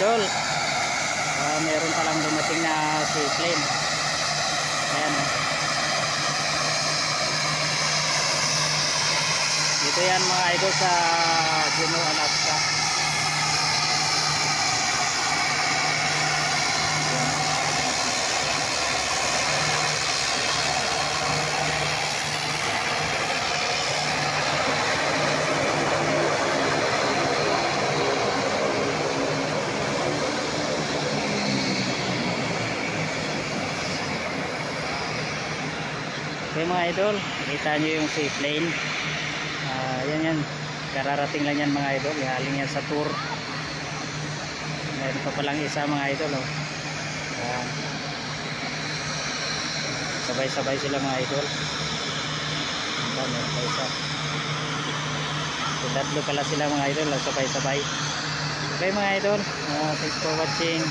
idol. Meron palang dumating na seaplane. Ayan oh. Dito yan mga idol sa Juneau, Alaska. Okay mga idol, kita nyo yung seaplane. Yan, kararating lang yan mga idol, galing yan sa tour. Meron pa palang isa mga idol oh. Sabay-sabay sila mga idol. Meron pa isa. So, tatlo pala sila mga idol, sabay-sabay. Okay mga idol, thanks for watching.